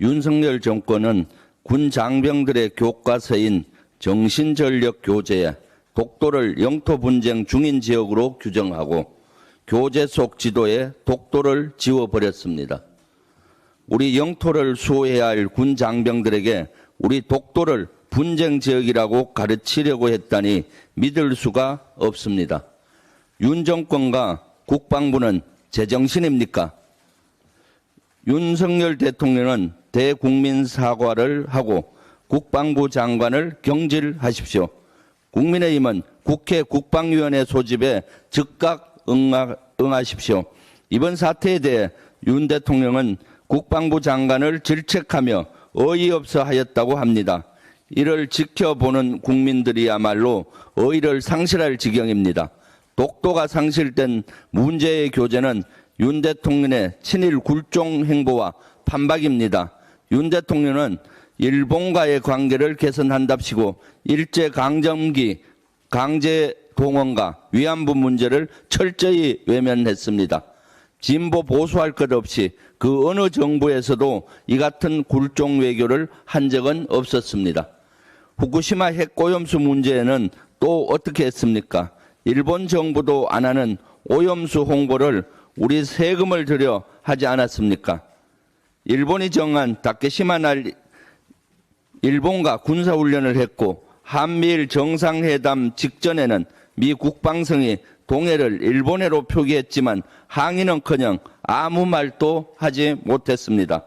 윤석열 정권은 군 장병들의 교과서인 정신전력 교재에 독도를 영토 분쟁 중인 지역으로 규정하고 교재 속 지도에 독도를 지워버렸습니다. 우리 영토를 수호해야 할 군 장병들에게 우리 독도를 분쟁 지역이라고 가르치려고 했다니 믿을 수가 없습니다. 윤 정권과 국방부는 제정신입니까? 윤석열 대통령은 대국민 사과를 하고 국방부 장관을 경질하십시오. 국민의힘은 국회 국방위원회 소집에 즉각 응하십시오. 이번 사태에 대해 윤 대통령은 국방부 장관을 질책하며 어이없어 하였다고 합니다. 이를 지켜보는 국민들이야말로 어이를 상실할 지경입니다. 독도가 상실된 문제의 교재는 윤 대통령의 친일 굴종 행보와 판박입니다. 윤 대통령은 일본과의 관계를 개선한답시고 일제강점기 강제동원과 위안부 문제를 철저히 외면했습니다. 진보 보수할 것 없이 그 어느 정부에서도 이 같은 굴종 외교를 한 적은 없었습니다. 후쿠시마 핵오염수 문제에는 또 어떻게 했습니까? 일본 정부도 안 하는 오염수 홍보를 우리 세금을 들여 하지 않았습니까? 일본이 정한 다케시마 날 일본과 군사훈련을 했고 한미일 정상회담 직전에는 미 국방성이 동해를 일본해로 표기했지만 항의는커녕 아무 말도 하지 못했습니다.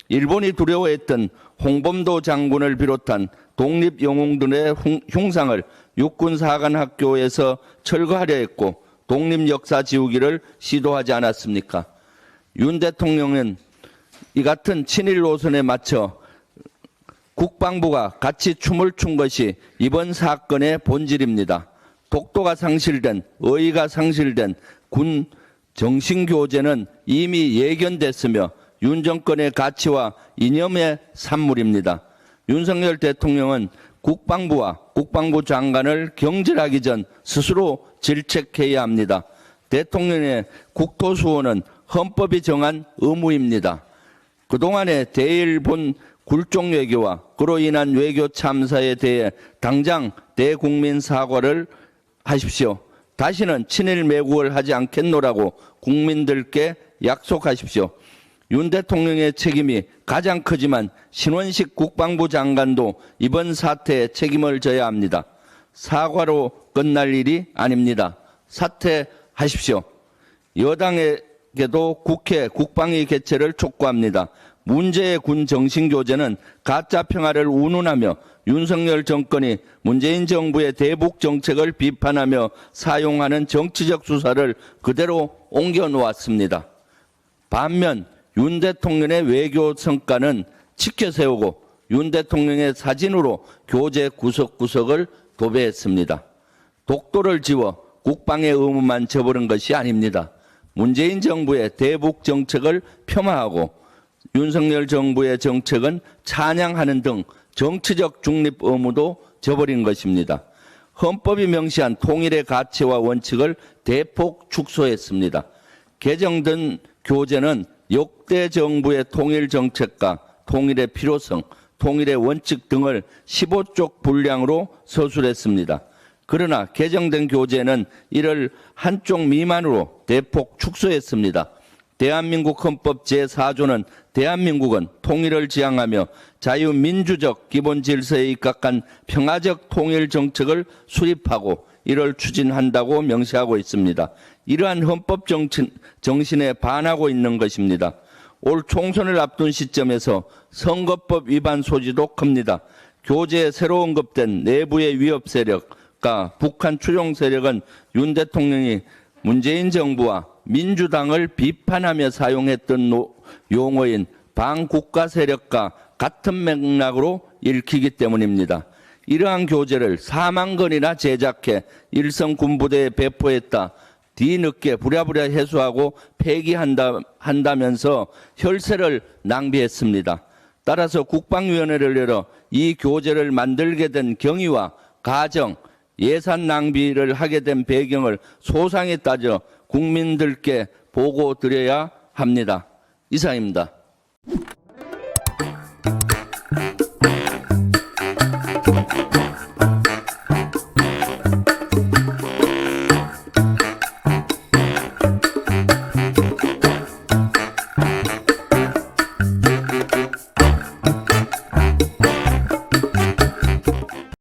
일본이 두려워했던 홍범도 장군을 비롯한 독립영웅들의 흉상을 육군사관학교에서 철거하려 했고 독립역사 지우기를 시도하지 않았습니까? 윤 대통령은 이 같은 친일 노선에 맞춰 국방부가 같이 춤을 춘 것이 이번 사건의 본질입니다. 독도가 상실된, 어의가 상실된 군 정신교재는 이미 예견됐으며 윤 정권의 가치와 이념의 산물입니다. 윤석열 대통령은 국방부와 국방부 장관을 경질하기 전 스스로 질책해야 합니다. 대통령의 국토수호는 헌법이 정한 의무입니다. 그동안의 대일본 굴종 외교와 그로 인한 외교 참사에 대해 당장 대국민 사과를 하십시오. 다시는 친일 매국을 하지 않겠노라고 국민들께 약속하십시오. 윤 대통령의 책임이 가장 크지만 신원식 국방부 장관도 이번 사태에 책임을 져야 합니다. 사과로 끝날 일이 아닙니다. 사퇴하십시오. 여당에게도 국회 국방위 개최를 촉구합니다. 문제의 군 정신교재는 가짜 평화를 운운하며 윤석열 정권이 문재인 정부의 대북 정책을 비판하며 사용하는 정치적 수사를 그대로 옮겨놓았습니다. 반면 윤 대통령의 외교 성과는 지켜세우고 윤 대통령의 사진으로 교재 구석구석을 도배했습니다. 독도를 지워 국방의 의무만 져버린 것이 아닙니다. 문재인 정부의 대북 정책을 폄하하고 윤석열 정부의 정책은 찬양하는 등 정치적 중립 의무도 져버린 것입니다. 헌법이 명시한 통일의 가치와 원칙을 대폭 축소했습니다. 개정된 교재는 역대 정부의 통일 정책과 통일의 필요성, 통일의 원칙 등을 15쪽 분량으로 서술했습니다. 그러나 개정된 교재는 이를 한쪽 미만으로 대폭 축소했습니다. 대한민국 헌법 제4조는 대한민국은 통일을 지향하며 자유민주적 기본 질서에 입각한 평화적 통일 정책을 수립하고 이를 추진한다고 명시하고 있습니다. 이러한 헌법 정신에 반하고 있는 것입니다. 올 총선을 앞둔 시점에서 선거법 위반 소지도 큽니다. 교재에 새로 언급된 내부의 위협 세력과 북한 추종 세력은 윤 대통령이 문재인 정부와 민주당을 비판하며 사용했던 용어인 반국가 세력과 같은 맥락으로 읽히기 때문입니다. 이러한 교재를 4만 건이나 제작해 일선 군부대에 배포했다. 뒤늦게 부랴부랴 해소하고 폐기한다면서 혈세를 낭비했습니다. 따라서 국방위원회를 열어 이 교재를 만들게 된 경위와 가정, 예산 낭비를 하게 된 배경을 소상히 따져 국민들께 보고드려야 합니다. 이상입니다.